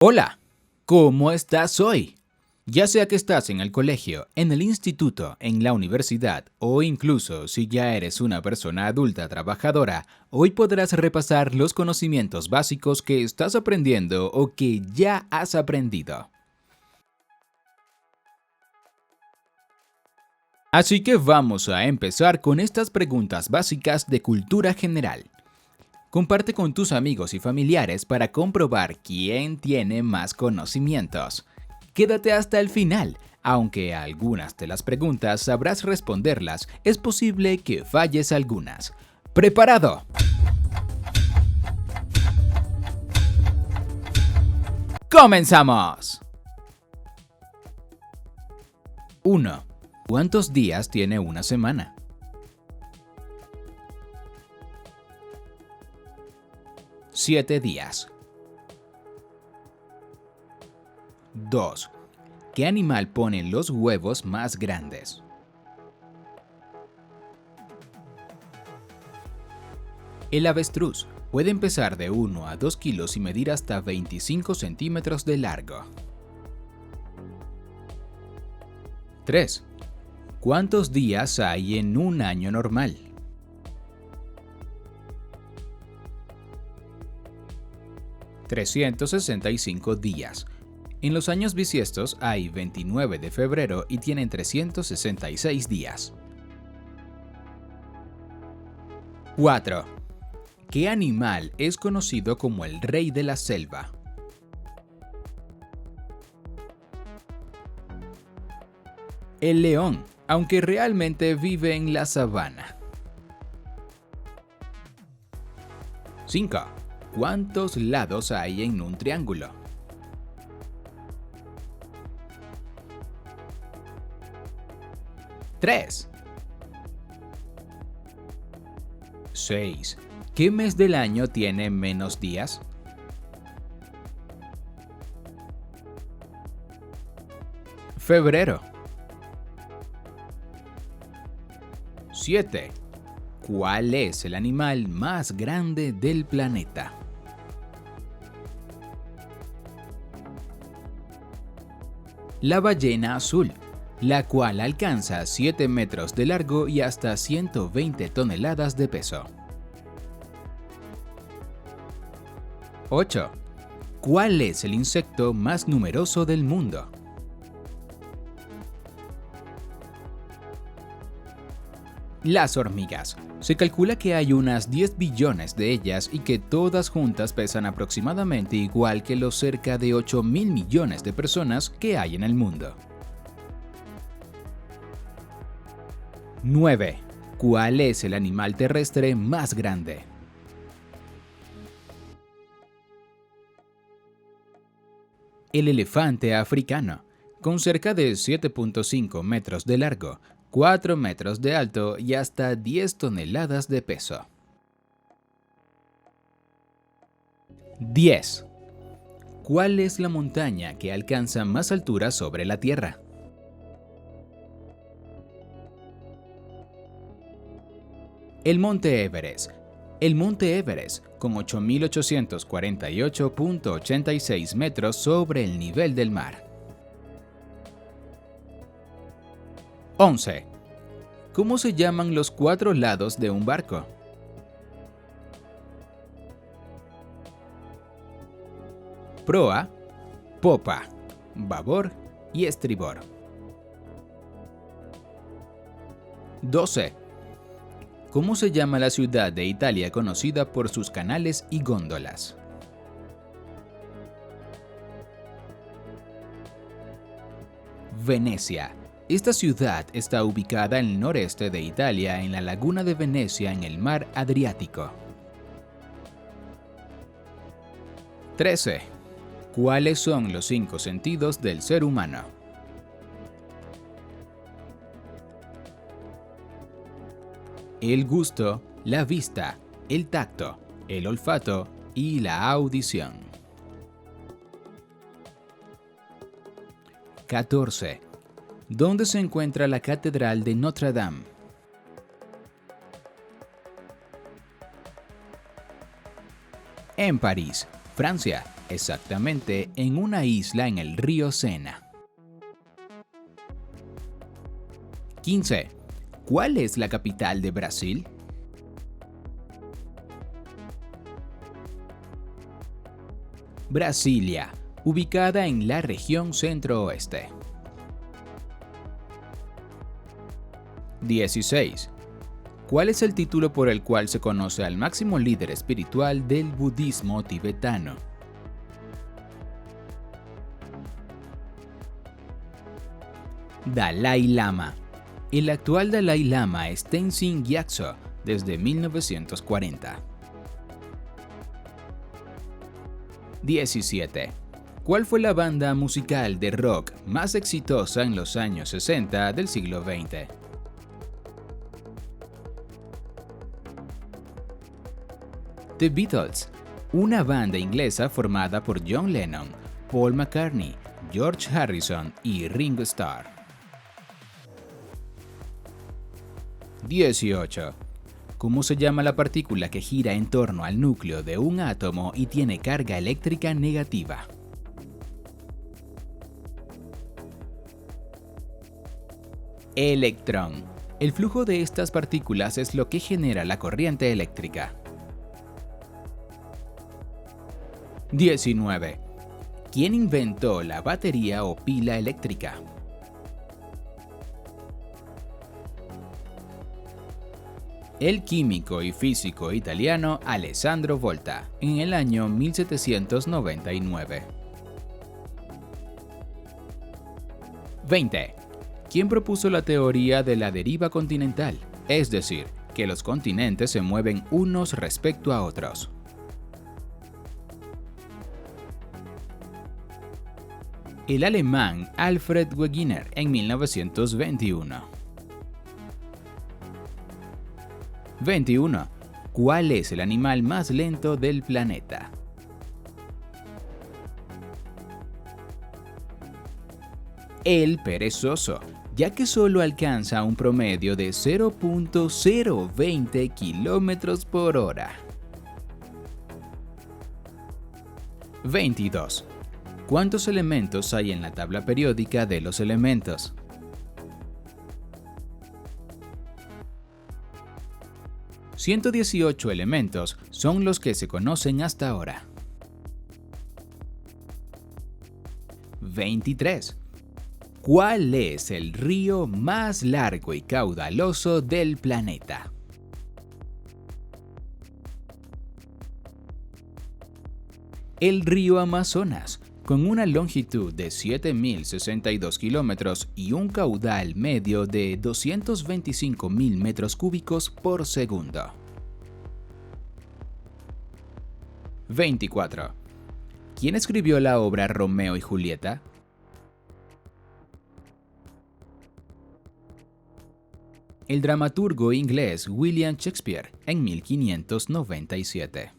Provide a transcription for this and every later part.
Hola, ¿cómo estás hoy? Ya sea que estás en el colegio, en el instituto, en la universidad o incluso si ya eres una persona adulta trabajadora, hoy podrás repasar los conocimientos básicos que estás aprendiendo o que ya has aprendido. Así que vamos a empezar con estas preguntas básicas de cultura general. Comparte con tus amigos y familiares para comprobar quién tiene más conocimientos. Quédate hasta el final. Aunque a algunas de las preguntas sabrás responderlas, es posible que falles algunas. ¿Preparado? ¡Comenzamos! 1. ¿Cuántos días tiene una semana? 7 días. 2. ¿Qué animal pone los huevos más grandes? El avestruz puede pesar de 1 a 2 kilos y medir hasta 25 centímetros de largo. 3. ¿Cuántos días hay en un año normal? $365 días. En los años bisiestos hay 29 de febrero y tienen 366 días. 4. ¿Qué animal es conocido como el rey de la selva? El león, aunque realmente vive en la sabana. 5. ¿Cuántos lados hay en un triángulo? 3. 6. ¿Qué mes del año tiene menos días? Febrero. 7. ¿Cuál es el animal más grande del planeta? La ballena azul, la cual alcanza 7 metros de largo y hasta 120 toneladas de peso. 8. ¿Cuál es el insecto más numeroso del mundo? Las hormigas. Se calcula que hay unas 10 billones de ellas y que todas juntas pesan aproximadamente igual que los cerca de 8.000 millones de personas que hay en el mundo. 9. ¿Cuál es el animal terrestre más grande? El elefante africano, con cerca de 7.5 metros de largo, 4 metros de alto y hasta 10 toneladas de peso. 10. ¿Cuál es la montaña que alcanza más altura sobre la Tierra? El Monte Everest. El Monte Everest, con 8.848.86 metros sobre el nivel del mar. 11. ¿Cómo se llaman los 4 lados de un barco? Proa, popa, babor y estribor. 12. ¿Cómo se llama la ciudad de Italia conocida por sus canales y góndolas? Venecia. Esta ciudad está ubicada en el noreste de Italia, en la laguna de Venecia, en el mar Adriático. 13. ¿Cuáles son los 5 sentidos del ser humano? El gusto, la vista, el tacto, el olfato y la audición. 14. ¿Dónde se encuentra la Catedral de Notre Dame? En París, Francia. exactamente en una isla en el río Sena. 15. ¿Cuál es la capital de Brasil? Brasilia, ubicada en la región centro-oeste. 16. ¿Cuál es el título por el cual se conoce al máximo líder espiritual del budismo tibetano? Dalai Lama. El actual Dalai Lama es Tenzin Gyatso desde 1940. 17. ¿Cuál fue la banda musical de rock más exitosa en los años 60 del siglo XX? The Beatles, una banda inglesa formada por John Lennon, Paul McCartney, George Harrison y Ringo Starr. 18. ¿Cómo se llama la partícula que gira en torno al núcleo de un átomo y tiene carga eléctrica negativa? Electrón. El flujo de estas partículas es lo que genera la corriente eléctrica. 19. ¿Quién inventó la batería o pila eléctrica? El químico y físico italiano Alessandro Volta, en el año 1799. 20. ¿Quién propuso la teoría de la deriva continental? Es decir, que los continentes se mueven unos respecto a otros. El alemán Alfred Wegener en 1921. 21. ¿Cuál es el animal más lento del planeta? El perezoso, ya que solo alcanza un promedio de 0.020 km por hora. 22. ¿Cuántos elementos hay en la tabla periódica de los elementos? ...118 elementos son los que se conocen hasta ahora. 23. ¿Cuál es el río más largo y caudaloso del planeta? El río Amazonas, con una longitud de 7.062 kilómetros y un caudal medio de 225.000 metros cúbicos por segundo. 24. ¿Quién escribió la obra Romeo y Julieta? El dramaturgo inglés William Shakespeare en 1597.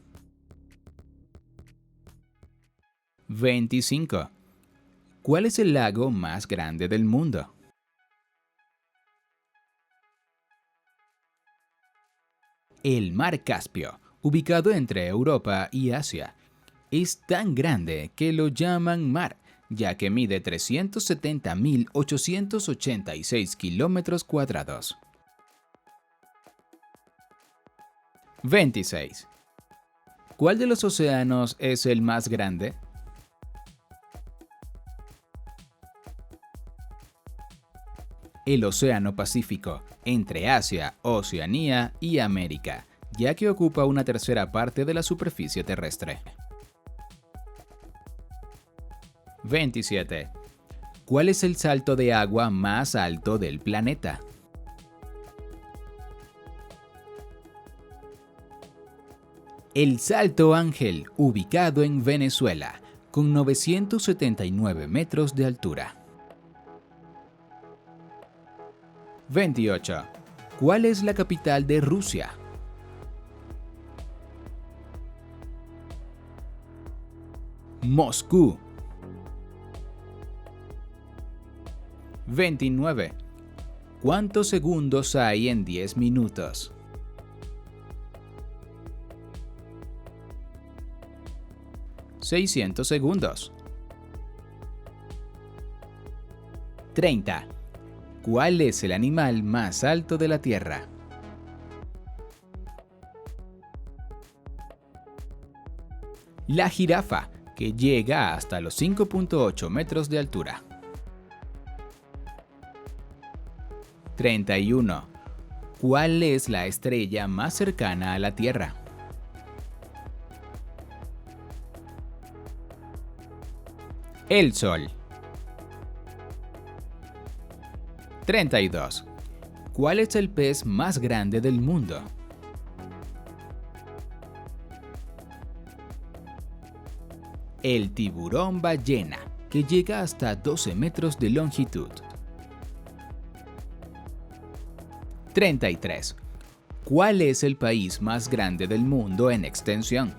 25. ¿Cuál es el lago más grande del mundo? El mar Caspio, ubicado entre Europa y Asia, es tan grande que lo llaman mar, ya que mide 370.886 kilómetros cuadrados. 26. ¿Cuál de los océanos es el más grande? El Océano Pacífico, entre Asia, Oceanía y América, ya que ocupa una tercera parte de la superficie terrestre. 27. ¿Cuál es el salto de agua más alto del planeta? El Salto Ángel, ubicado en Venezuela, con 979 metros de altura. 28. ¿Cuál es la capital de Rusia? Moscú. 29. ¿Cuántos segundos hay en 10 minutos? 600 segundos. 30. ¿Cuál es el animal más alto de la Tierra? La jirafa, que llega hasta los 5.8 metros de altura. 31. ¿Cuál es la estrella más cercana a la Tierra? El Sol. 32. ¿Cuál es el pez más grande del mundo? El tiburón ballena, que llega hasta 12 metros de longitud. 33. ¿Cuál es el país más grande del mundo en extensión?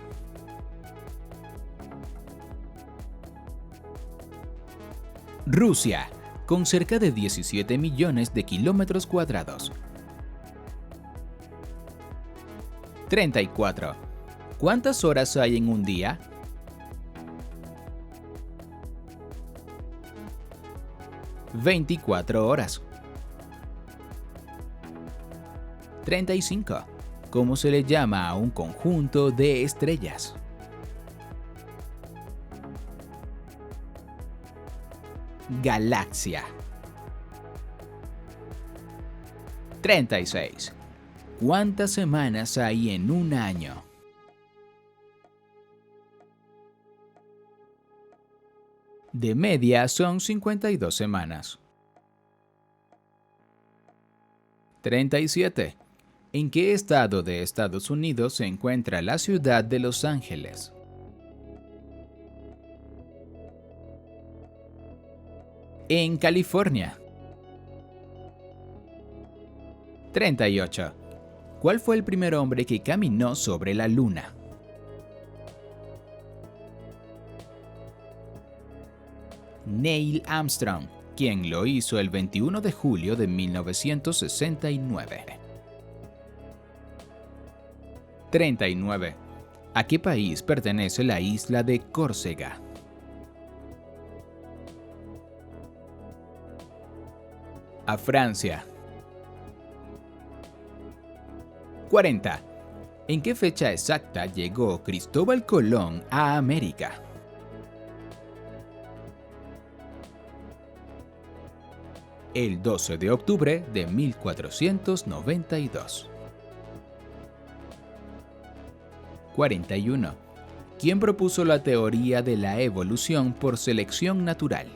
Rusia, con cerca de 17 millones de kilómetros cuadrados. 34. ¿Cuántas horas hay en un día? «24 horas». 35. ¿Cómo se le llama a un conjunto de estrellas? Galaxia. 36. ¿Cuántas semanas hay en un año? De media son 52 semanas. 37. ¿En qué estado de Estados Unidos se encuentra la ciudad de Los Ángeles? En California. 38. ¿Cuál fue el primer hombre que caminó sobre la Luna? Neil Armstrong, quien lo hizo el 21 de julio de 1969. 39. ¿A qué país pertenece la isla de Córcega? A Francia. 40. ¿En qué fecha exacta llegó Cristóbal Colón a América? El 12 de octubre de 1492. 41. ¿Quién propuso la teoría de la evolución por selección natural?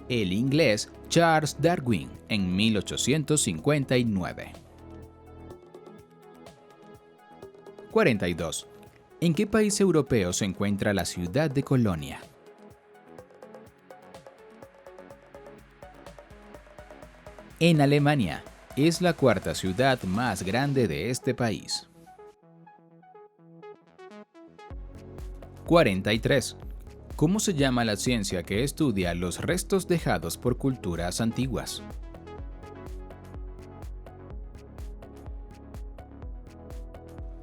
El inglés Charles Darwin en 1859. 42. ¿En qué país europeo se encuentra la ciudad de Colonia? En Alemania. Es la cuarta ciudad más grande de este país. 43. ¿Cómo se llama la ciencia que estudia los restos dejados por culturas antiguas?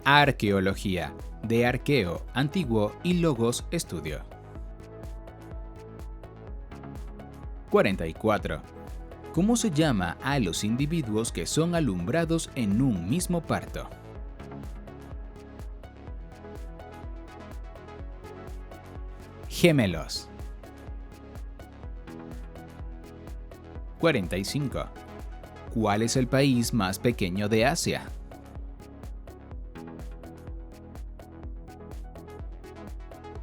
Arqueología, de arqueo, antiguo y logos, estudio. 44. ¿Cómo se llama a los individuos que son alumbrados en un mismo parto? Gemelos. 45. ¿Cuál es el país más pequeño de Asia?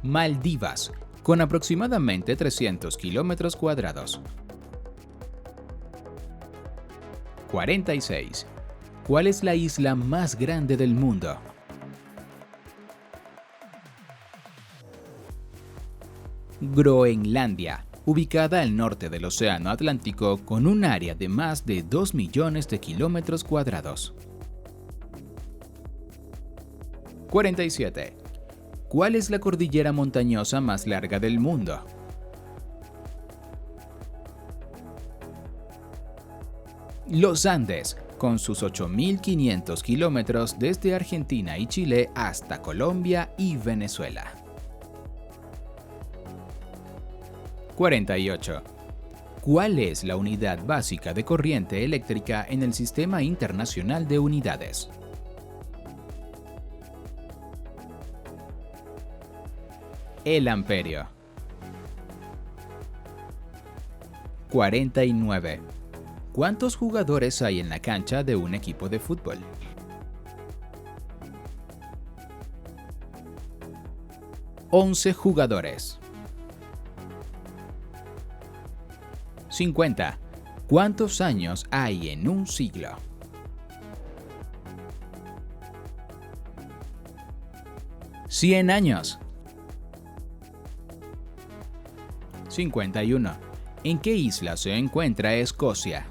Maldivas, con aproximadamente 300 kilómetros cuadrados. 46. ¿Cuál es la isla más grande del mundo? Groenlandia, ubicada al norte del Océano Atlántico con un área de más de 2 millones de kilómetros cuadrados. 47. ¿Cuál es la cordillera montañosa más larga del mundo? Los Andes, con sus 8.500 kilómetros desde Argentina y Chile hasta Colombia y Venezuela. 48. ¿Cuál es la unidad básica de corriente eléctrica en el Sistema Internacional de Unidades? El amperio. 49. ¿Cuántos jugadores hay en la cancha de un equipo de fútbol? Once jugadores. 50. ¿Cuántos años hay en un siglo? ¿100 años? 51. ¿En qué isla se encuentra Escocia?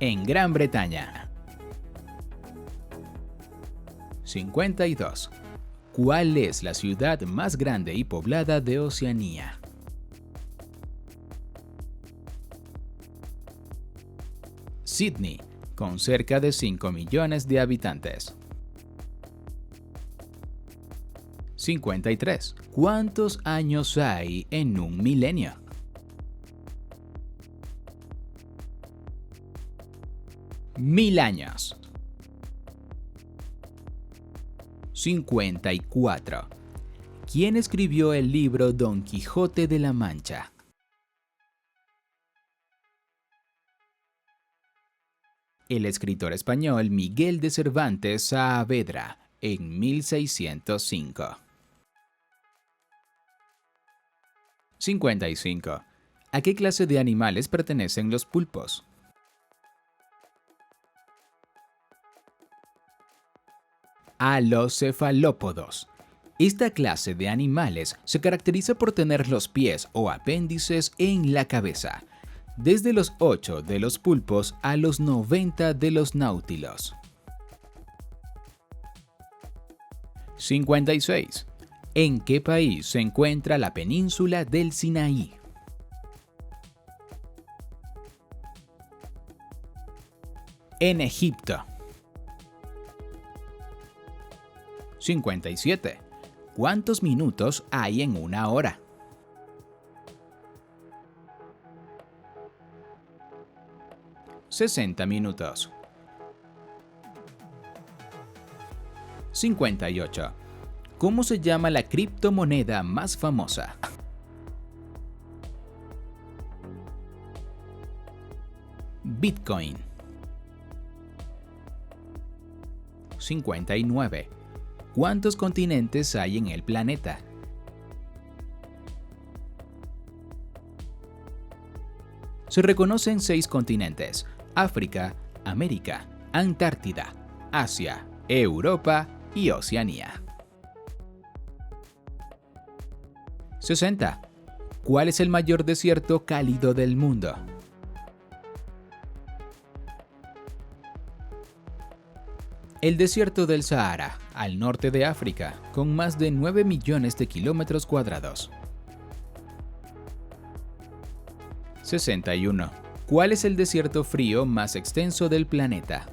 En Gran Bretaña. 52. ¿Cuál es la ciudad más grande y poblada de Oceanía? Sydney, con cerca de 5 millones de habitantes. 53. ¿Cuántos años hay en un milenio? Mil años. 54. ¿Quién escribió el libro Don Quijote de la Mancha? El escritor español Miguel de Cervantes Saavedra, en 1605. 55. ¿A qué clase de animales pertenecen los pulpos? A los cefalópodos. Esta clase de animales se caracteriza por tener los pies o apéndices en la cabeza, desde los 8 de los pulpos a los 90 de los náutilos. 56. ¿En qué país se encuentra la península del Sinaí? En Egipto. 57. ¿Cuántos minutos hay en una hora? $60 minutos. 58. ¿Cómo se llama la criptomoneda más famosa? Bitcoin. 59. ¿Cuántos continentes hay en el planeta? Se reconocen 6 continentes: África, América, Antártida, Asia, Europa y Oceanía. 60. ¿Cuál es el mayor desierto cálido del mundo? El desierto del Sahara, al norte de África, con más de 9 millones de kilómetros cuadrados. 61. ¿Cuál es el desierto frío más extenso del planeta?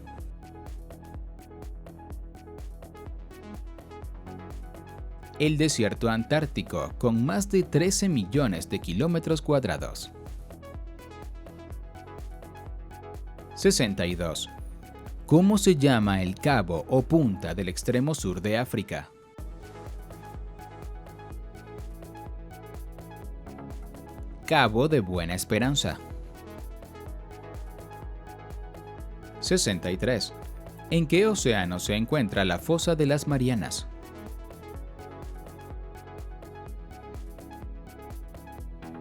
El desierto antártico, con más de 13 millones de kilómetros cuadrados. 62. ¿Cómo se llama el cabo o punta del extremo sur de África? Cabo de Buena Esperanza. 63. ¿En qué océano se encuentra la fosa de las Marianas?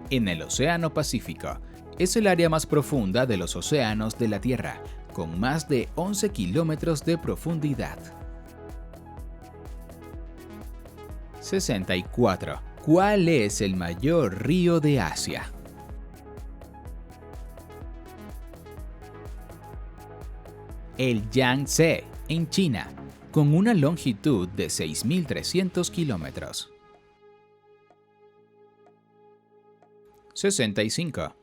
En el Océano Pacífico. Es el área más profunda de los océanos de la Tierra, con más de 11 kilómetros de profundidad. 64. ¿Cuál es el mayor río de Asia? El Yangtze, en China, con una longitud de 6.300 kilómetros. 65.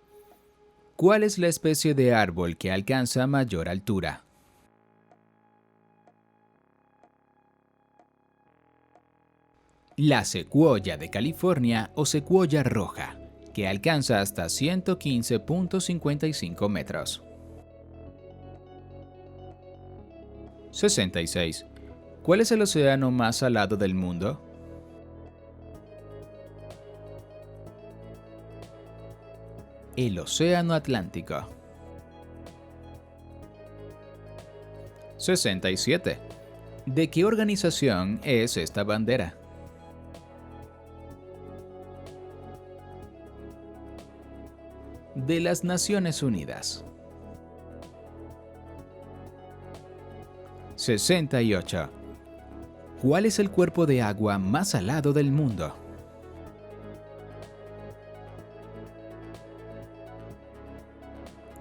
¿Cuál es la especie de árbol que alcanza mayor altura? La secuoya de California o secuoya roja, que alcanza hasta 115.55 metros. 66. ¿Cuál es el océano más salado del mundo? El océano Atlántico. 67. ¿De qué organización es esta bandera? De las Naciones Unidas. 68. ¿Cuál es el cuerpo de agua más salado del mundo?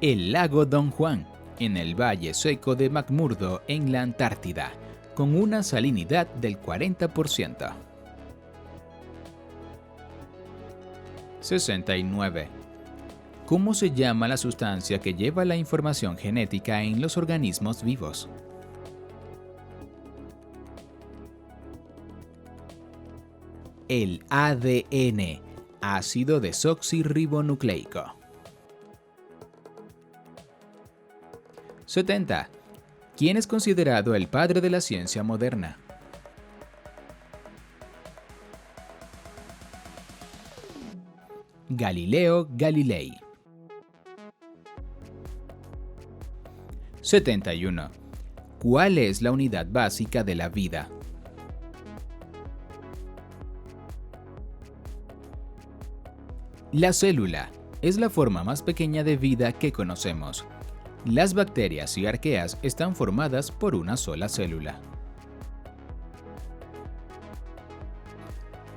El lago Don Juan, en el Valle Seco de McMurdo, en la Antártida, con una salinidad del 40%. 69. ¿Cómo se llama la sustancia que lleva la información genética en los organismos vivos? El ADN, ácido desoxirribonucleico. 70. ¿Quién es considerado el padre de la ciencia moderna? Galileo Galilei. 71. ¿Cuál es la unidad básica de la vida? La célula es la forma más pequeña de vida que conocemos. Las bacterias y arqueas están formadas por una sola célula.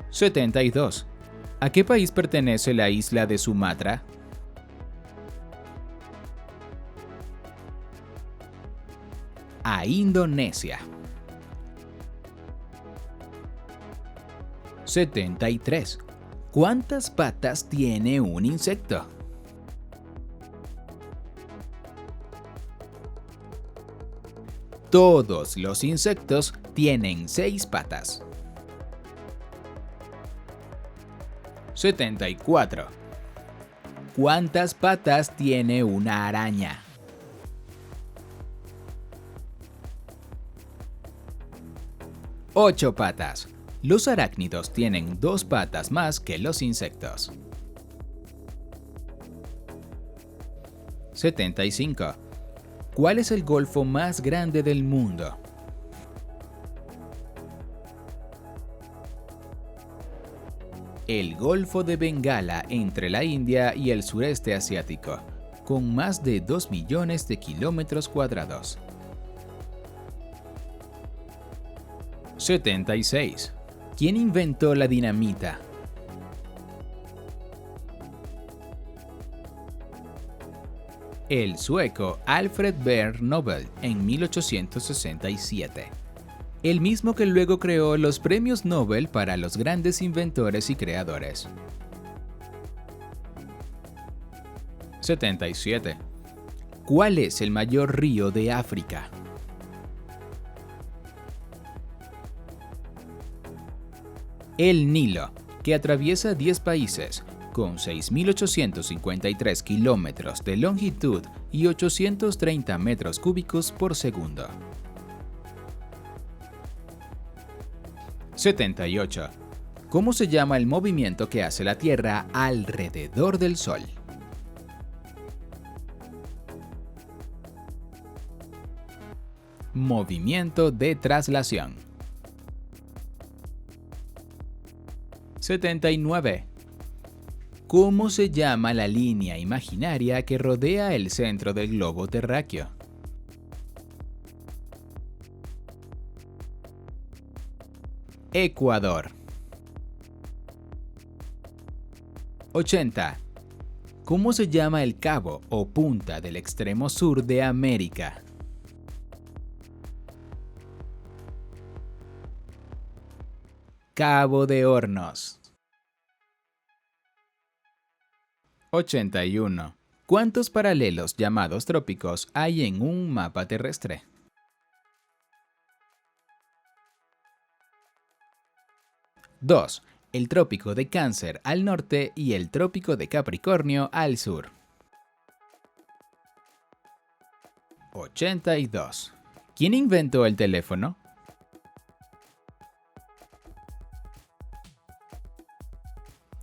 72. ¿A qué país pertenece la isla de Sumatra? A Indonesia. 73. ¿Cuántas patas tiene un insecto? Todos los insectos tienen 6 patas. 74. ¿Cuántas patas tiene una araña? 8 patas. Los arácnidos tienen 2 patas más que los insectos. 75. ¿Cuál es el golfo más grande del mundo? El Golfo de Bengala entre la India y el sureste asiático, con más de 2 millones de kilómetros cuadrados. 76. ¿Quién inventó la dinamita? El sueco Alfred Berg Nobel en 1867. El mismo que luego creó los premios Nobel para los grandes inventores y creadores. 77. ¿Cuál es el mayor río de África? El Nilo, que atraviesa 10 países, con 6.853 kilómetros de longitud y 830 metros cúbicos por segundo. 78. ¿Cómo se llama el movimiento que hace la Tierra alrededor del Sol? Movimiento de traslación. 79. ¿Cómo se llama la línea imaginaria que rodea el centro del globo terráqueo? Ecuador. 80. ¿Cómo se llama el cabo o punta del extremo sur de América? Cabo de Hornos. 81. ¿Cuántos paralelos llamados trópicos hay en un mapa terrestre? 2. El trópico de Cáncer al norte y el trópico de Capricornio al sur. 82. ¿Quién inventó el teléfono?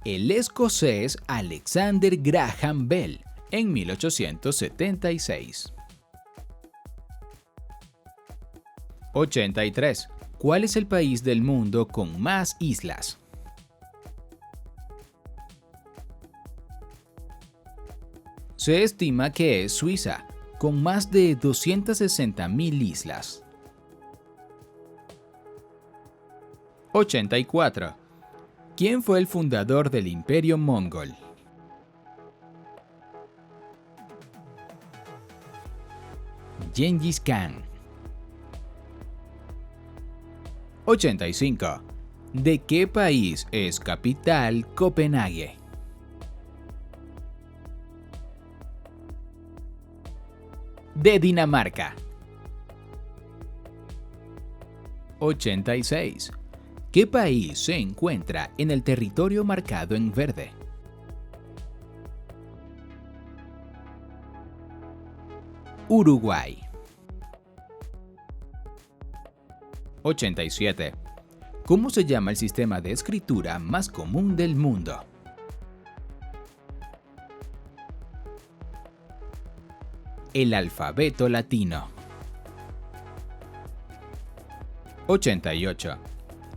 El escocés Alexander Graham Bell en 1876. 83. ¿Cuál es el país del mundo con más islas? Se estima que es Suiza, con más de 260.000 islas. 84. ¿Quién fue el fundador del Imperio Mongol? Gengis Khan. 85. ¿De qué país es capital Copenhague? De Dinamarca. 86. ¿Qué país se encuentra en el territorio marcado en verde? Uruguay. 87. ¿Cómo se llama el sistema de escritura más común del mundo? El alfabeto latino. 88.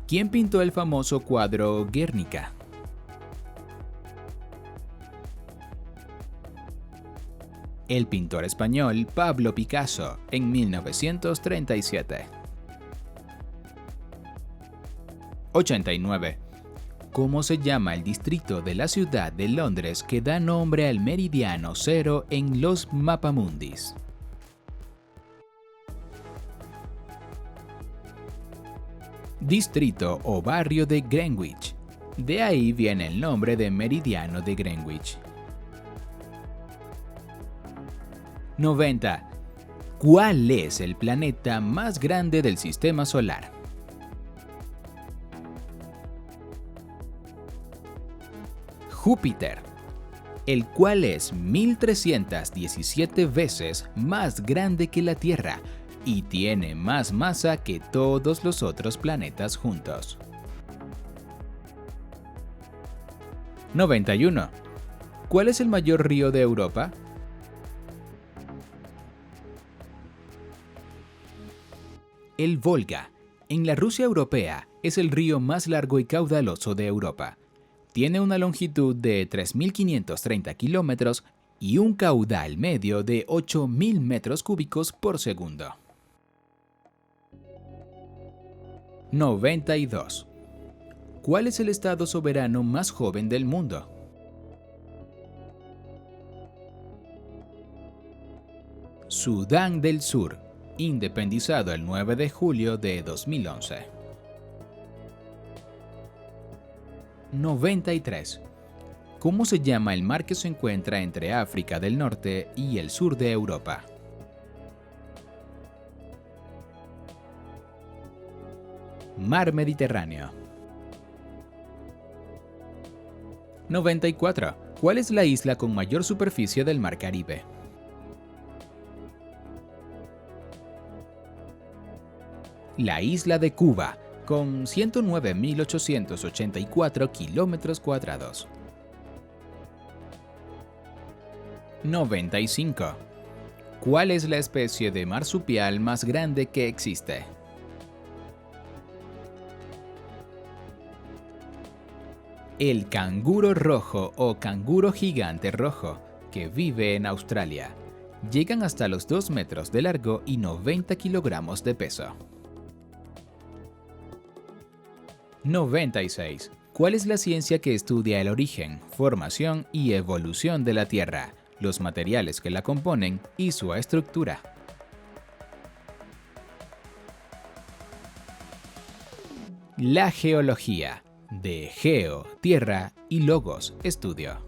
¿Quién pintó el famoso cuadro Guernica? El pintor español Pablo Picasso en 1937. 89. ¿Cómo se llama el distrito de la ciudad de Londres que da nombre al meridiano cero en los mapamundis? Distrito o barrio de Greenwich. De ahí viene el nombre de meridiano de Greenwich. 90. ¿Cuál es el planeta más grande del sistema solar? Júpiter, el cual es 1317 veces más grande que la Tierra y tiene más masa que todos los otros planetas juntos. 91. ¿Cuál es el mayor río de Europa? El Volga, en la Rusia europea, es el río más largo y caudaloso de Europa. Tiene una longitud de 3.530 kilómetros y un caudal medio de 8.000 metros cúbicos por segundo. 92. ¿Cuál es el estado soberano más joven del mundo? Sudán del Sur, independizado el 9 de julio de 2011. 93. ¿Cómo se llama el mar que se encuentra entre África del Norte y el sur de Europa? Mar Mediterráneo. 94. ¿Cuál es la isla con mayor superficie del Mar Caribe? La isla de Cuba, con 109.884 kilómetros cuadrados. 95. ¿Cuál es la especie de marsupial más grande que existe? El canguro rojo o canguro gigante rojo, que vive en Australia. Llegan hasta los 2 metros de largo y 90 kilogramos de peso. 96. ¿Cuál es la ciencia que estudia el origen, formación y evolución de la Tierra, los materiales que la componen y su estructura? La geología, de geo, tierra y logos, estudio.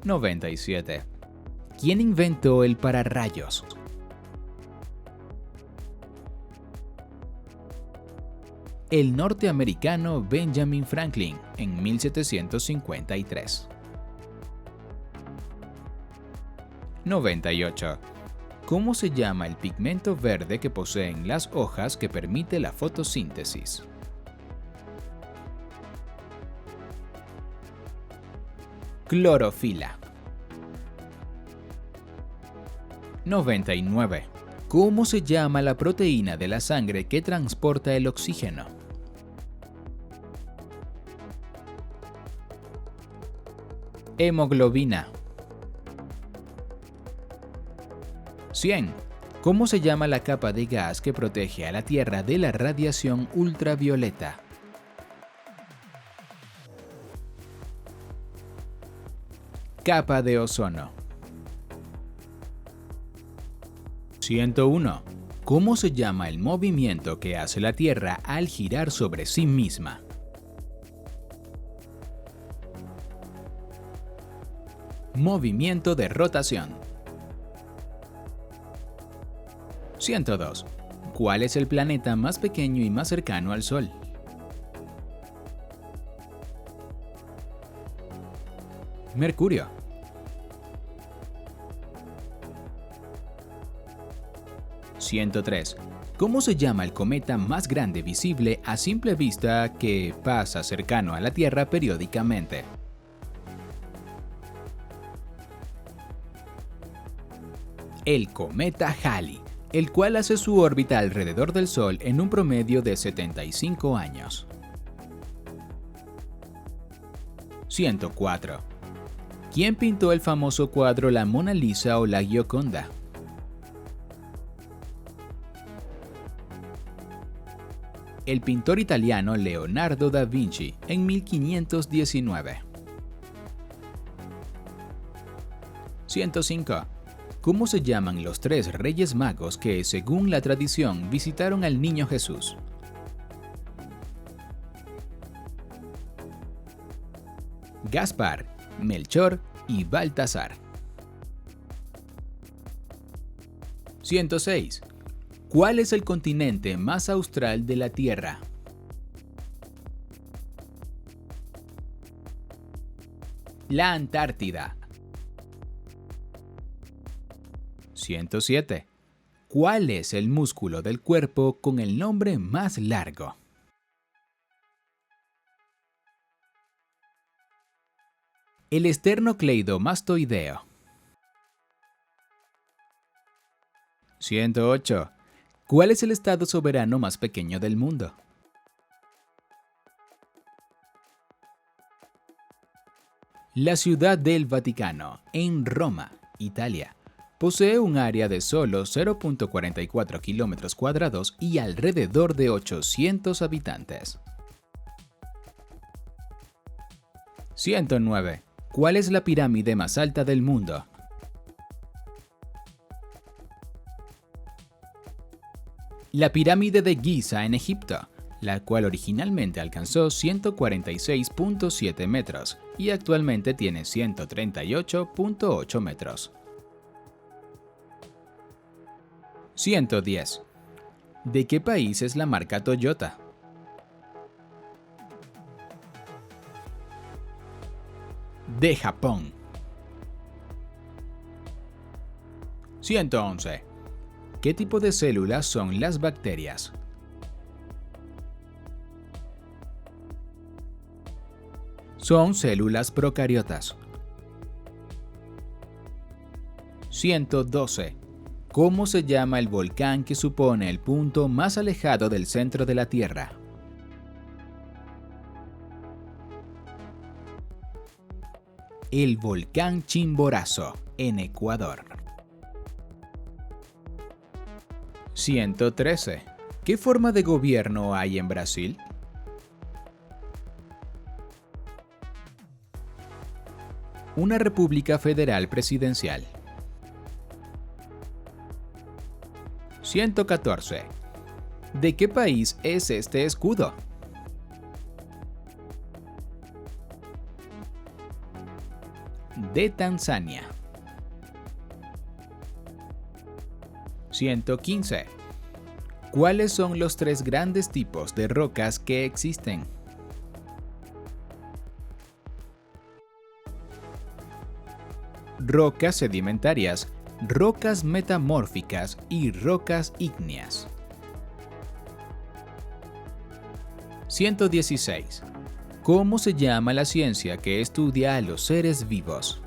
97. ¿Quién inventó el pararrayos? El norteamericano Benjamin Franklin en 1753. 98. ¿Cómo se llama el pigmento verde que poseen las hojas que permite la fotosíntesis? Clorofila. 99. ¿Cómo se llama la proteína de la sangre que transporta el oxígeno? Hemoglobina. 100. ¿Cómo se llama la capa de gas que protege a la Tierra de la radiación ultravioleta? Capa de ozono. 101. ¿Cómo se llama el movimiento que hace la Tierra al girar sobre sí misma? Movimiento de rotación. 102. ¿Cuál es el planeta más pequeño y más cercano al Sol? Mercurio. 103. ¿Cómo se llama el cometa más grande visible a simple vista que pasa cercano a la Tierra periódicamente? El cometa Halley, el cual hace su órbita alrededor del Sol en un promedio de 75 años. 104. ¿Quién pintó el famoso cuadro La Mona Lisa o La Gioconda? El pintor italiano Leonardo da Vinci en 1519. 105. ¿Cómo se llaman los 3 reyes magos que, según la tradición, visitaron al niño Jesús? Gaspar, Melchor y Baltasar. 106. ¿Cuál es el continente más austral de la Tierra? La Antártida. 107. ¿Cuál es el músculo del cuerpo con el nombre más largo? El esternocleidomastoideo. 108. ¿Cuál es el estado soberano más pequeño del mundo? La Ciudad del Vaticano, en Roma, Italia. Posee un área de solo 0.44 kilómetros cuadrados y alrededor de 800 habitantes. 109. ¿Cuál es la pirámide más alta del mundo? La pirámide de Giza en Egipto, la cual originalmente alcanzó 146.7 metros y actualmente tiene 138.8 metros. 110. ¿De qué país es la marca Toyota? De Japón. 111. ¿Qué tipo de células son las bacterias? Son células procariotas. 112. ¿Cómo se llama el volcán que supone el punto más alejado del centro de la Tierra? El volcán Chimborazo, en Ecuador. 113. ¿Qué forma de gobierno hay en Brasil? Una república federal presidencial. 114. ¿De qué país es este escudo? de Tanzania. 115. ¿Cuáles son los 3 grandes tipos de rocas que existen? Rocas sedimentarias, rocas metamórficas y rocas ígneas. 116. ¿Cómo se llama la ciencia que estudia a los seres vivos?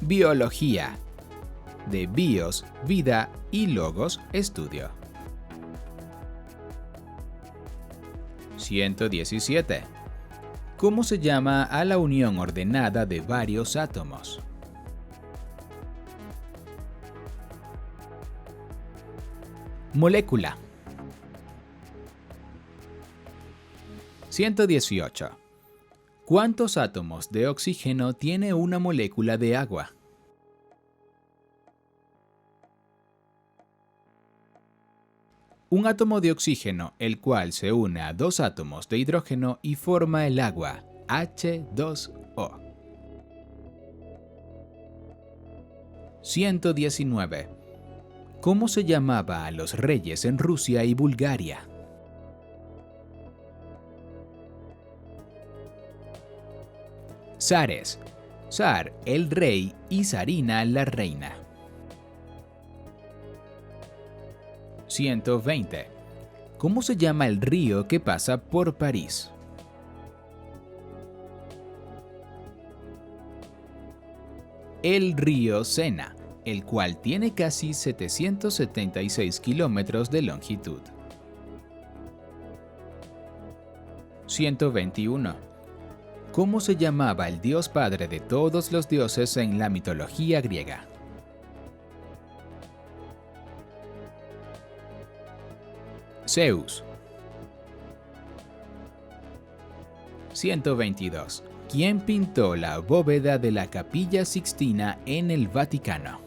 Biología. De bios, vida y logos, estudio. 117. ¿Cómo se llama a la unión ordenada de varios átomos? Molécula. 118. ¿Cuántos átomos de oxígeno tiene una molécula de agua? Un átomo de oxígeno, el cual se une a 2 átomos de hidrógeno y forma el agua, H2O. 119. ¿Cómo se llamaba a los reyes en Rusia y Bulgaria? Zares. Zar, el rey, y Zarina, la reina. 120. ¿Cómo se llama el río que pasa por París? El río Sena, el cual tiene casi 776 kilómetros de longitud. 121. ¿Cómo se llamaba el dios padre de todos los dioses en la mitología griega? Zeus. 122. ¿Quién pintó la bóveda de la Capilla Sixtina en el Vaticano?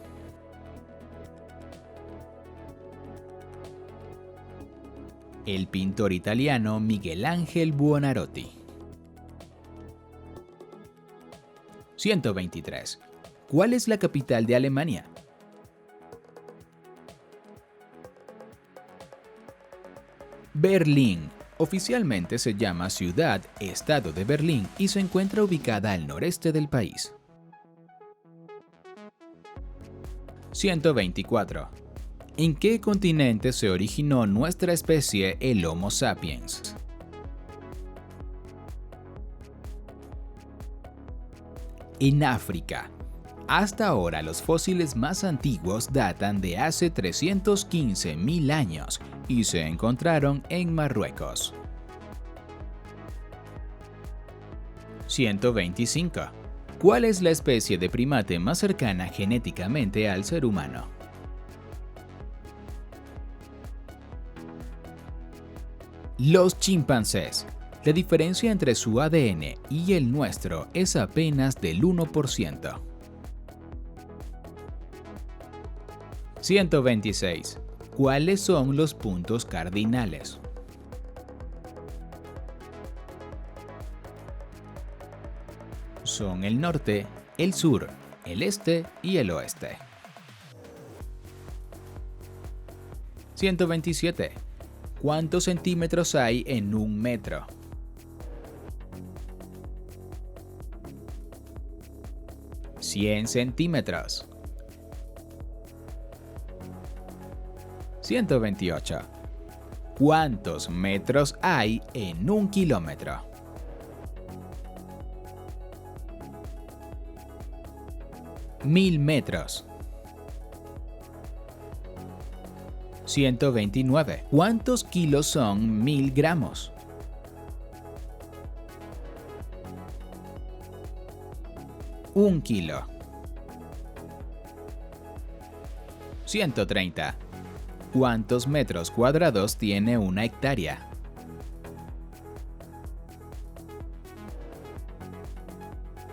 El pintor italiano Miguel Ángel Buonarroti. 123. ¿Cuál es la capital de Alemania? Berlín. Oficialmente se llama Ciudad-Estado de Berlín y se encuentra ubicada al noreste del país. 124. ¿En qué continente se originó nuestra especie, el Homo sapiens? En África. Hasta ahora los fósiles más antiguos datan de hace 315.000 años y se encontraron en Marruecos. 125. ¿Cuál es la especie de primate más cercana genéticamente al ser humano? Los chimpancés. La diferencia entre su ADN y el nuestro es apenas del 1%. 126. ¿Cuáles son los puntos cardinales? Son el norte, el sur, el este y el oeste. 127. ¿Cuántos centímetros hay en un metro? $100 centímetros. 128. ¿Cuántos metros hay en un kilómetro? 1000 metros. 129. ¿Cuántos kilos son 1000 gramos? 1 kilo. 130. ¿Cuántos metros cuadrados tiene una hectárea?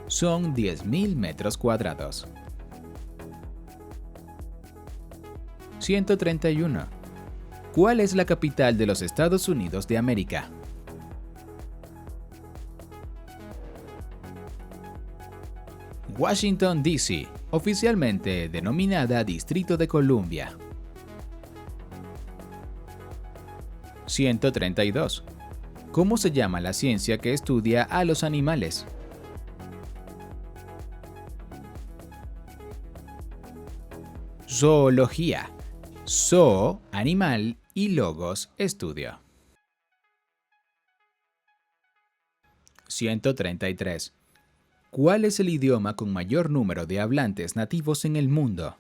Son 10.000 metros cuadrados. 131. ¿Cuál es la capital de los Estados Unidos de América? Washington, D.C., oficialmente denominada Distrito de Columbia. 132. ¿Cómo se llama la ciencia que estudia a los animales? Zoología. Zoo, animal, y logos, estudio. 133. ¿Cuál es el idioma con mayor número de hablantes nativos en el mundo?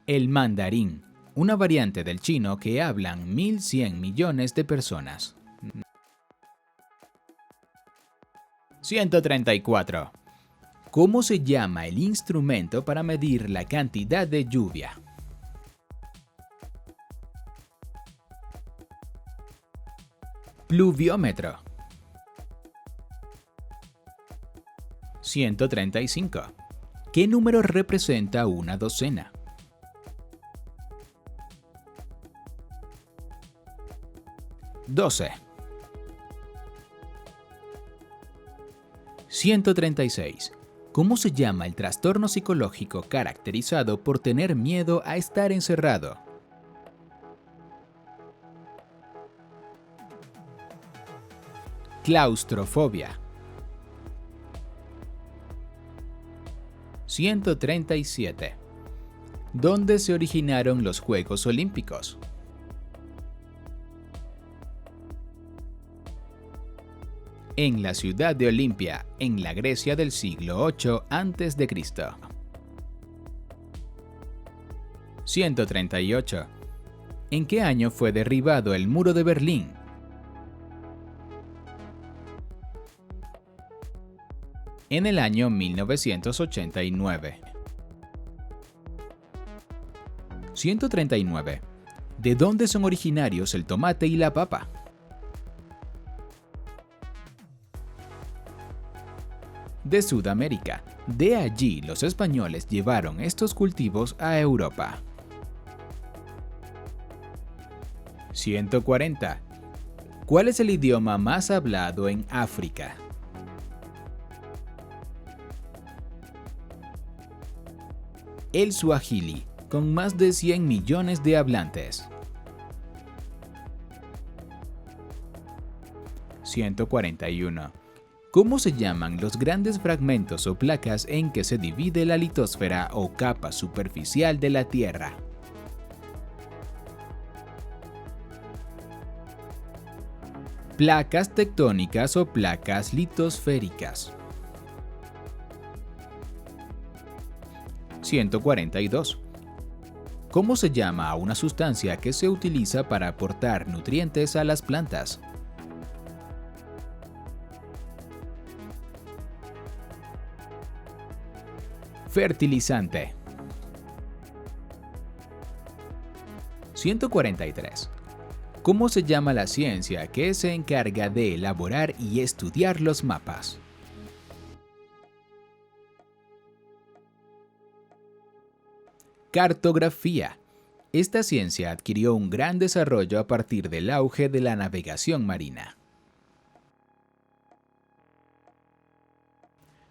El mandarín, una variante del chino que hablan 1.100 millones de personas. 134. ¿Cómo se llama el instrumento para medir la cantidad de lluvia? Pluviómetro. 135. ¿Qué número representa una docena? 12. 136. ¿Cómo se llama el trastorno psicológico caracterizado por tener miedo a estar encerrado? Claustrofobia. 137. ¿Dónde se originaron los Juegos Olímpicos? En la ciudad de Olimpia, en la Grecia del siglo VIII a.C. 138. ¿En qué año fue derribado el muro de Berlín? En el año 1989. 139. ¿De dónde son originarios el tomate y la papa? De Sudamérica. De allí los españoles llevaron estos cultivos a Europa. 140. ¿Cuál es el idioma más hablado en África? El suajili, con más de 100 millones de hablantes. 141. ¿Cómo se llaman los grandes fragmentos o placas en que se divide la litosfera o capa superficial de la Tierra? Placas tectónicas o placas litosféricas. 142. ¿Cómo se llama a una sustancia que se utiliza para aportar nutrientes a las plantas? Fertilizante. 143. ¿Cómo se llama la ciencia que se encarga de elaborar y estudiar los mapas? Cartografía. Esta ciencia adquirió un gran desarrollo a partir del auge de la navegación marina.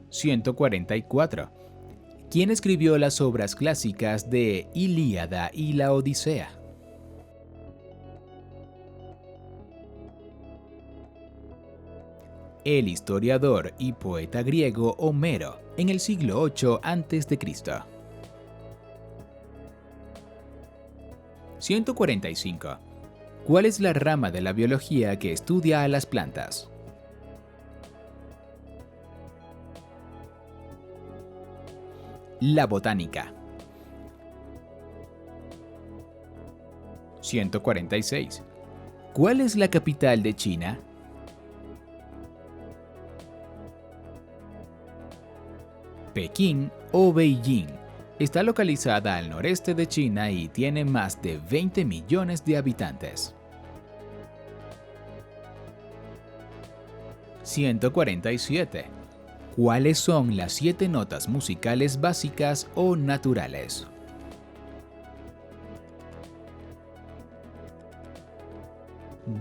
144. ¿Quién escribió las obras clásicas de Ilíada y la Odisea? El historiador y poeta griego Homero, en el siglo VIII a.C. 145. ¿Cuál es la rama de la biología que estudia a las plantas? La botánica. 146. ¿Cuál es la capital de China? Pekín o Beijing. Está localizada al noreste de China y tiene más de 20 millones de habitantes. 147. ¿Cuáles son las 7 notas musicales básicas o naturales?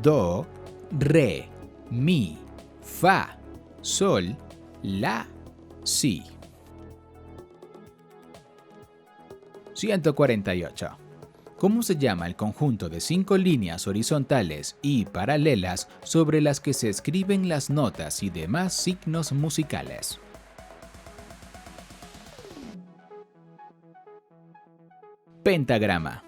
Do, re, mi, fa, sol, la, si. 148. ¿Cómo se llama el conjunto de 5 líneas horizontales y paralelas sobre las que se escriben las notas y demás signos musicales? Pentagrama.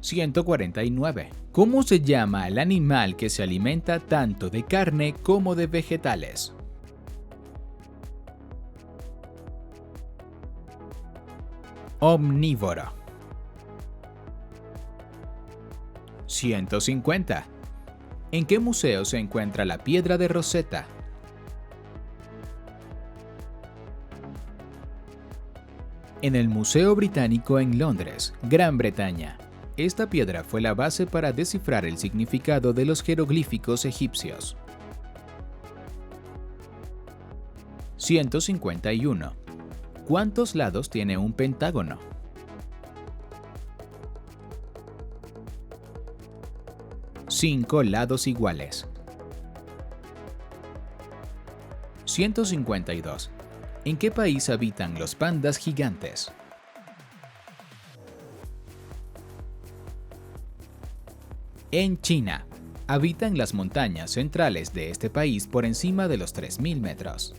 149. ¿Cómo se llama el animal que se alimenta tanto de carne como de vegetales? Omnívoro. 150. ¿En qué museo se encuentra la piedra de Rosetta? En el Museo Británico en Londres, Gran Bretaña. Esta piedra fue la base para descifrar el significado de los jeroglíficos egipcios. 151. ¿Cuántos lados tiene un pentágono? Cinco lados iguales. 152. ¿En qué país habitan los pandas gigantes? En China. Habita en las montañas centrales de este país por encima de los 3.000 metros.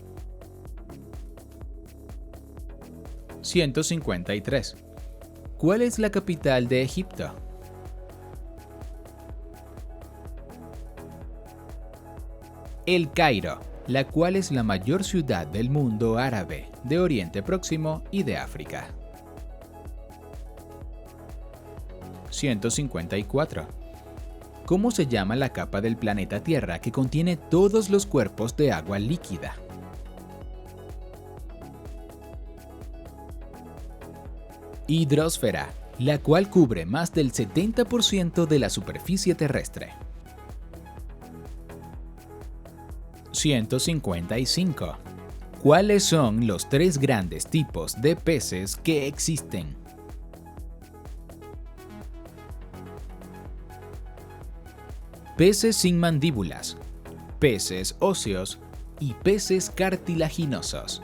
153. ¿Cuál es la capital de Egipto? El Cairo, la cual es la mayor ciudad del mundo árabe, de Oriente Próximo y de África. 154. ¿Cómo se llama la capa del planeta Tierra que contiene todos los cuerpos de agua líquida? Hidrosfera, la cual cubre más del 70% de la superficie terrestre. 155. ¿Cuáles son los 3 grandes tipos de peces que existen? Peces sin mandíbulas, peces óseos y peces cartilaginosos.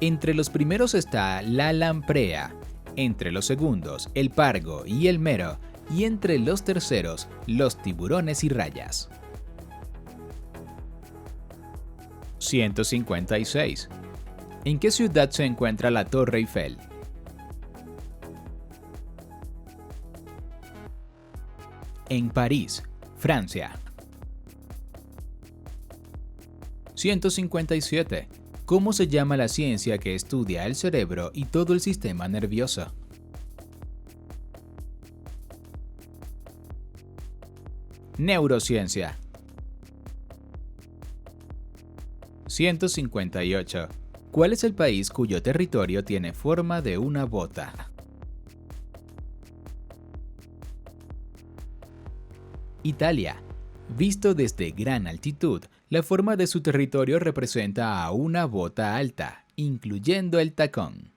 Entre los primeros está la lamprea, entre los segundos el pargo y el mero, y entre los terceros los tiburones y rayas. 156. ¿En qué ciudad se encuentra la Torre Eiffel? En París, Francia. 157. ¿Cómo se llama la ciencia que estudia el cerebro y todo el sistema nervioso? Neurociencia. 158. ¿Cuál es el país cuyo territorio tiene forma de una bota? Italia. Visto desde gran altitud, la forma de su territorio representa a una bota alta, incluyendo el tacón.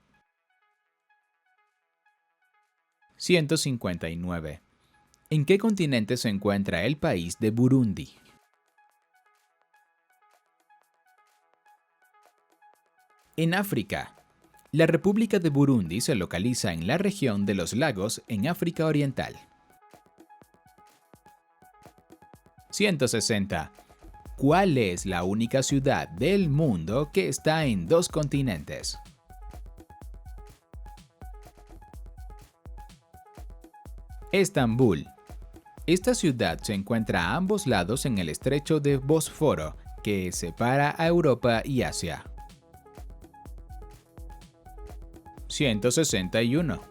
159. ¿En qué continente se encuentra el país de Burundi? En África. La República de Burundi se localiza en la región de los lagos en África Oriental. 160. ¿Cuál es la única ciudad del mundo que está en 2 continentes? Estambul. Esta ciudad se encuentra a ambos lados en el estrecho de Bósforo, que separa a Europa y Asia. 161.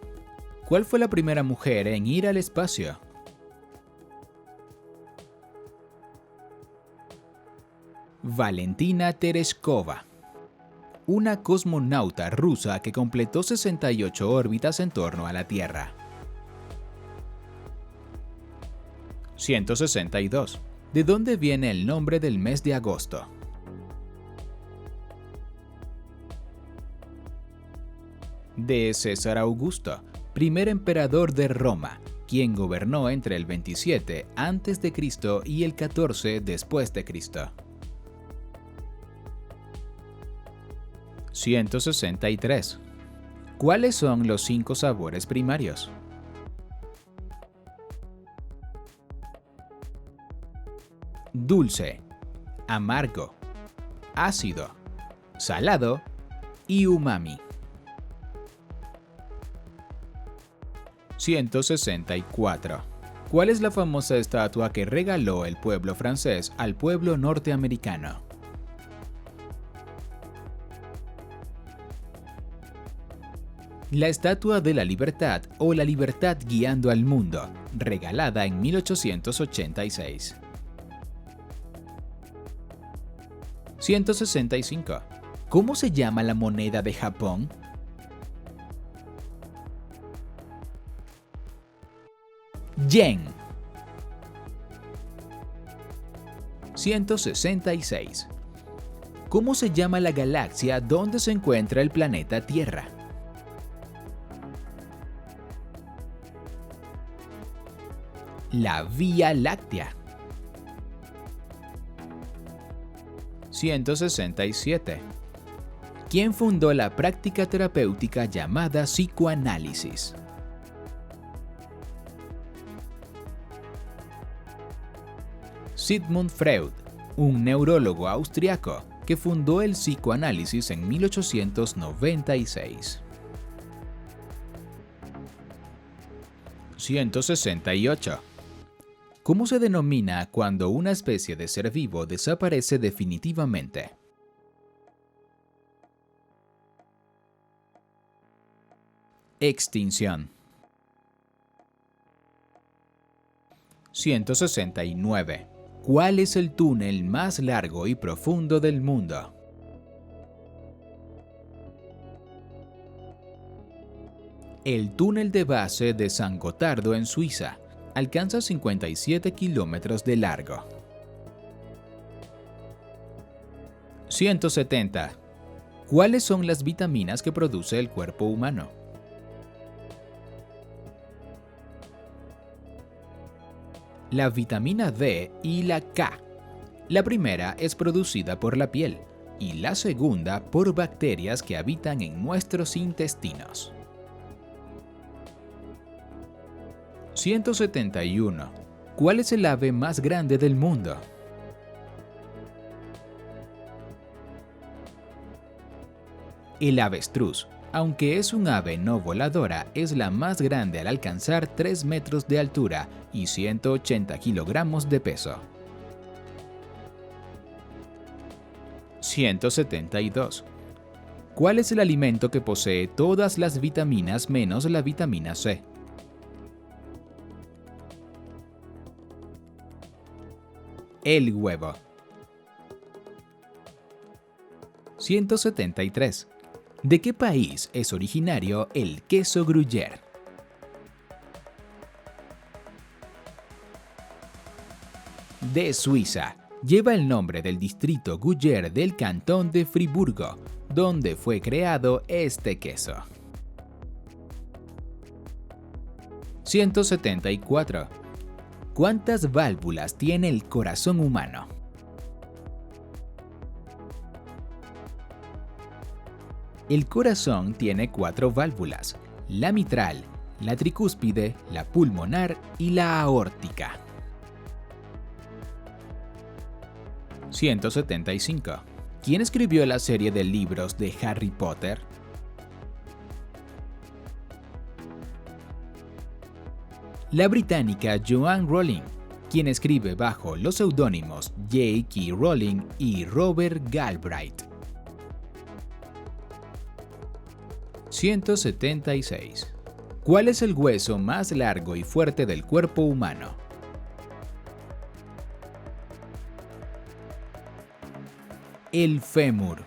¿Cuál fue la primera mujer en ir al espacio? Valentina Tereshkova, una cosmonauta rusa que completó 68 órbitas en torno a la Tierra. 162. ¿De dónde viene el nombre del mes de agosto? De César Augusto, primer emperador de Roma, quien gobernó entre el 27 a.C. y el 14 después de Cristo. 163. ¿Cuáles son los 5 sabores primarios? Dulce, amargo, ácido, salado y umami. 164. ¿Cuál es la famosa estatua que regaló el pueblo francés al pueblo norteamericano? La Estatua de la Libertad o la Libertad guiando al mundo, regalada en 1886. 165. ¿Cómo se llama la moneda de Japón? Yen. 166. ¿Cómo se llama la galaxia donde se encuentra el planeta Tierra? La Vía Láctea. 167. ¿Quién fundó la práctica terapéutica llamada psicoanálisis? Sigmund Freud, un neurólogo austriaco que fundó el psicoanálisis en 1896. 168. ¿Cómo se denomina cuando una especie de ser vivo desaparece definitivamente? Extinción. 169. ¿Cuál es el túnel más largo y profundo del mundo? El túnel de base de San Gotardo en Suiza alcanza 57 kilómetros de largo. 170. ¿Cuáles son las vitaminas que produce el cuerpo humano? La vitamina D y la K. La primera es producida por la piel y la segunda por bacterias que habitan en nuestros intestinos. 171. ¿Cuál es el ave más grande del mundo? El avestruz, aunque es un ave no voladora, es la más grande al alcanzar 3 metros de altura y 180 kilogramos de peso. 172. ¿Cuál es el alimento que posee todas las vitaminas menos la vitamina C? El huevo. 173. ¿De qué país es originario el queso Gruyère? De Suiza. Lleva el nombre del distrito Gruyère del cantón de Friburgo, donde fue creado este queso. 174. ¿Cuántas válvulas tiene el corazón humano? El corazón tiene 4 válvulas: la mitral, la tricúspide, la pulmonar y la aórtica. 175. ¿Quién escribió la serie de libros de Harry Potter? La británica Joanne Rowling, quien escribe bajo los seudónimos J.K. Rowling y Robert Galbraith. 176. ¿Cuál es el hueso más largo y fuerte del cuerpo humano? El fémur.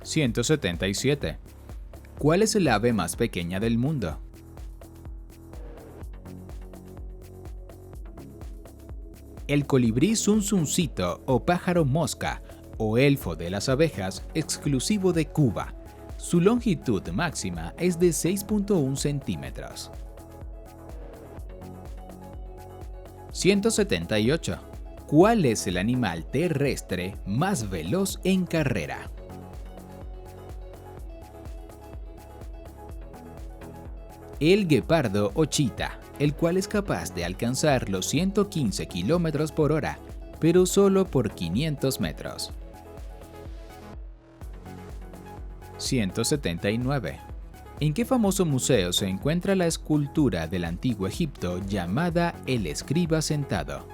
177. ¿Cuál es el ave más pequeña del mundo? El colibrí zunzuncito o pájaro mosca o elfo de las abejas exclusivo de Cuba. Su longitud máxima es de 6.1 centímetros. 178. ¿Cuál es el animal terrestre más veloz en carrera? El guepardo o chita, el cual es capaz de alcanzar los 115 km por hora, pero solo por 500 metros. 179. ¿En qué famoso museo se encuentra la escultura del antiguo Egipto llamada El Escriba Sentado?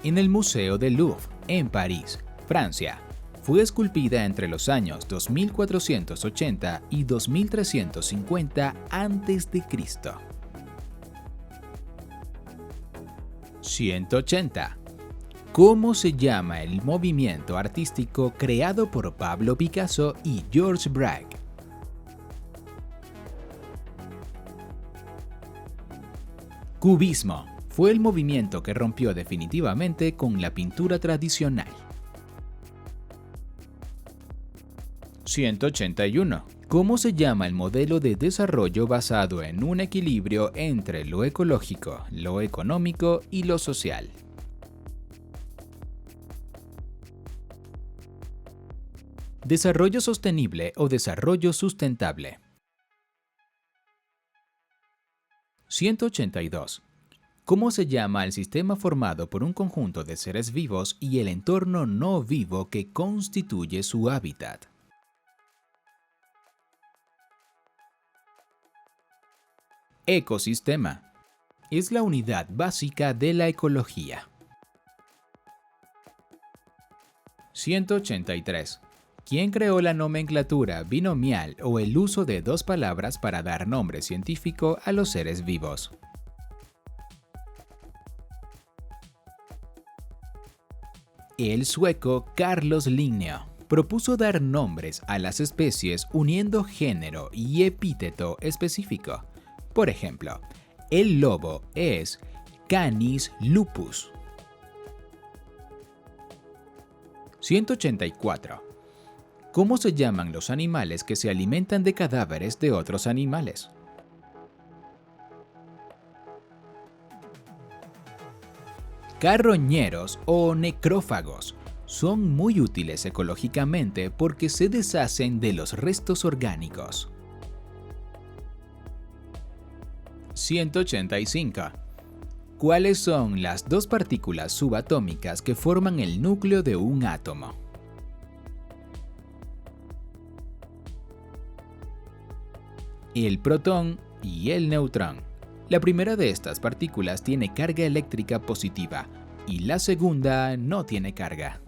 En el Museo del Louvre, en París, Francia. Fue esculpida entre los años 2480 y 2350 a.C. 180. ¿Cómo se llama el movimiento artístico creado por Pablo Picasso y George Braque? Cubismo. Fue el movimiento que rompió definitivamente con la pintura tradicional. 181. ¿Cómo se llama el modelo de desarrollo basado en un equilibrio entre lo ecológico, lo económico y lo social? Desarrollo sostenible o desarrollo sustentable. 182. ¿Cómo se llama el sistema formado por un conjunto de seres vivos y el entorno no vivo que constituye su hábitat? Ecosistema. Es la unidad básica de la ecología. 183. ¿Quién creó la nomenclatura binomial o el uso de dos palabras para dar nombre científico a los seres vivos? El sueco Carlos Linneo propuso dar nombres a las especies uniendo género y epíteto específico. Por ejemplo, el lobo es Canis lupus. 184. ¿Cómo se llaman los animales que se alimentan de cadáveres de otros animales? Carroñeros o necrófagos. Son muy útiles ecológicamente porque se deshacen de los restos orgánicos. 185. ¿Cuáles son las dos partículas subatómicas que forman el núcleo de un átomo? El protón y el neutrón. La primera de estas partículas tiene carga eléctrica positiva y la segunda no tiene carga.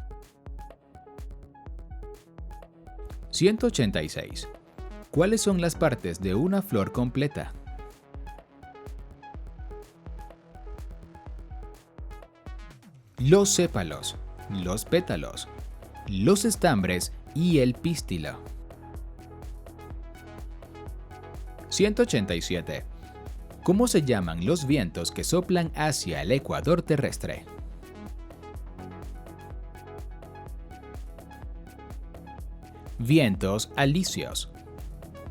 186. ¿Cuáles son las partes de una flor completa? Los sépalos, los pétalos, los estambres y el pistilo. 187. ¿Cómo se llaman los vientos que soplan hacia el ecuador terrestre? Vientos alisios.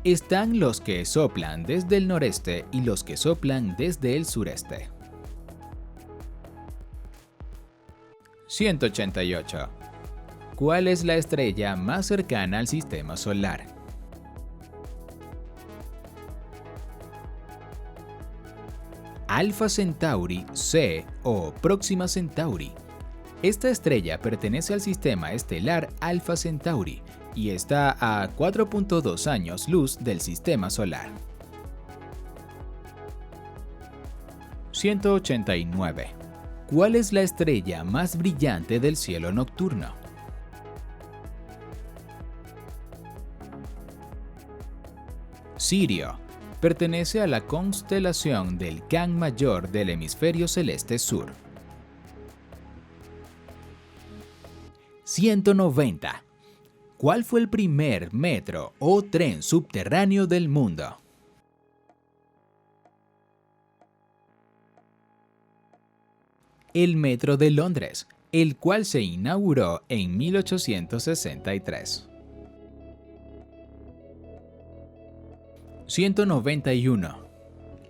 Están los que soplan desde el noreste y los que soplan desde el sureste. 188. ¿Cuál es la estrella más cercana al sistema solar? Alpha Centauri C o Próxima Centauri. Esta estrella pertenece al sistema estelar Alpha Centauri y está a 4.2 años luz del sistema solar. 189. ¿Cuál es la estrella más brillante del cielo nocturno? Sirio. Pertenece a la constelación del Can Mayor del hemisferio celeste sur. 190. ¿Cuál fue el primer metro o tren subterráneo del mundo? El Metro de Londres. el cual se inauguró en 1863. 191.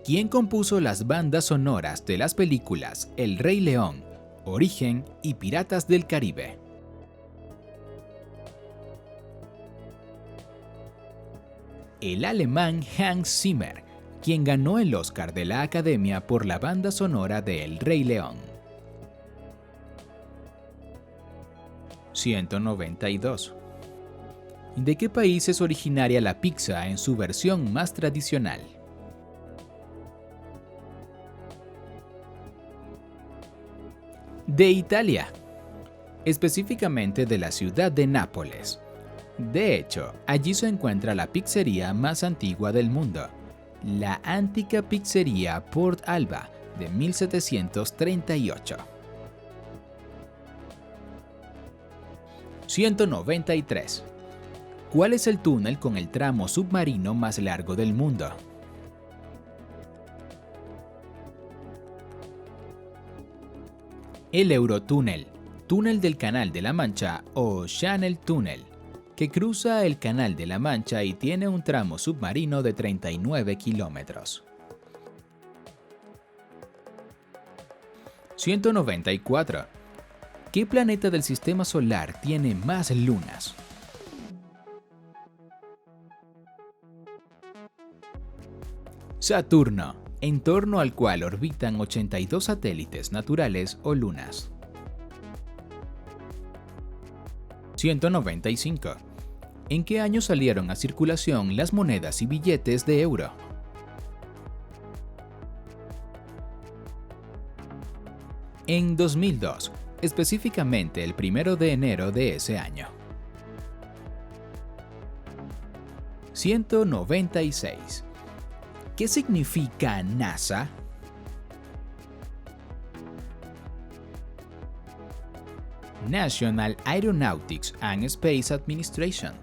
¿Quién compuso las bandas sonoras de las películas El Rey León, Origen y Piratas del Caribe? El alemán Hans Zimmer, quien ganó el Oscar de la Academia por la banda sonora de El Rey León. 192. ¿De qué país es originaria la pizza en su versión más tradicional? De Italia, específicamente de la ciudad de Nápoles. De hecho, allí se encuentra la pizzería más antigua del mundo, la Antica Pizzeria Port Alba de 1738. 193. ¿Cuál es el túnel con el tramo submarino más largo del mundo? El Eurotúnel, túnel del Canal de la Mancha o Channel Tunnel, que cruza el Canal de la Mancha y tiene un tramo submarino de 39 kilómetros. 194. ¿Qué planeta del Sistema Solar tiene más lunas? Saturno, en torno al cual orbitan 82 satélites naturales o lunas. 195. ¿En qué año salieron a circulación las monedas y billetes de euro? En 2002, específicamente el 1 de enero de ese año. 196. ¿Qué significa NASA? National Aeronautics and Space Administration,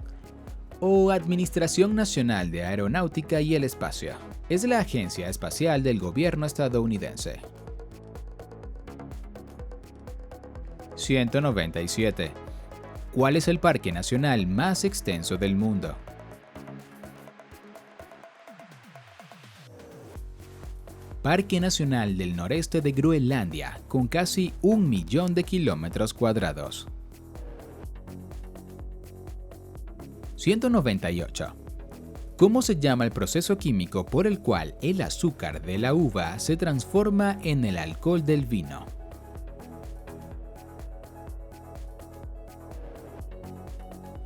o Administración Nacional de Aeronáutica y el Espacio. Es la agencia espacial del gobierno estadounidense. 197. ¿Cuál es el parque nacional más extenso del mundo? Parque Nacional del Noreste de Groenlandia, con casi 1 millón de kilómetros cuadrados. 198. ¿Cómo se llama el proceso químico por el cual el azúcar de la uva se transforma en el alcohol del vino?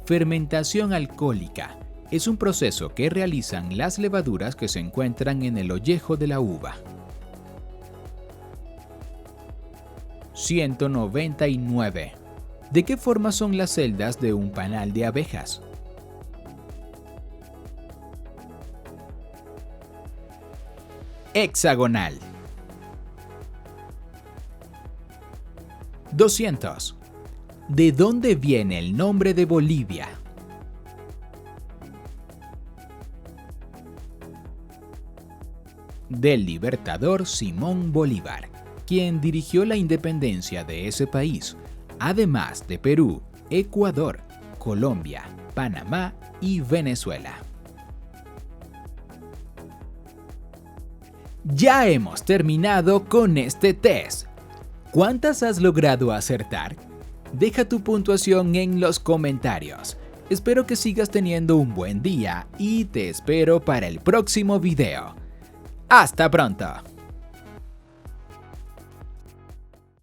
Fermentación alcohólica. Es un proceso que realizan las levaduras que se encuentran en el ollejo de la uva. 199. ¿De qué forma son las celdas de un panal de abejas? Hexagonal. 200. ¿De dónde viene el nombre de Bolivia? Del libertador Simón Bolívar, quien dirigió la independencia de ese país, además de Perú, Ecuador, Colombia, Panamá y Venezuela. Ya hemos terminado con este test. ¿Cuántas has logrado acertar? Deja tu puntuación en los comentarios. Espero que sigas teniendo un buen día y te espero para el próximo video. ¡Hasta pronto!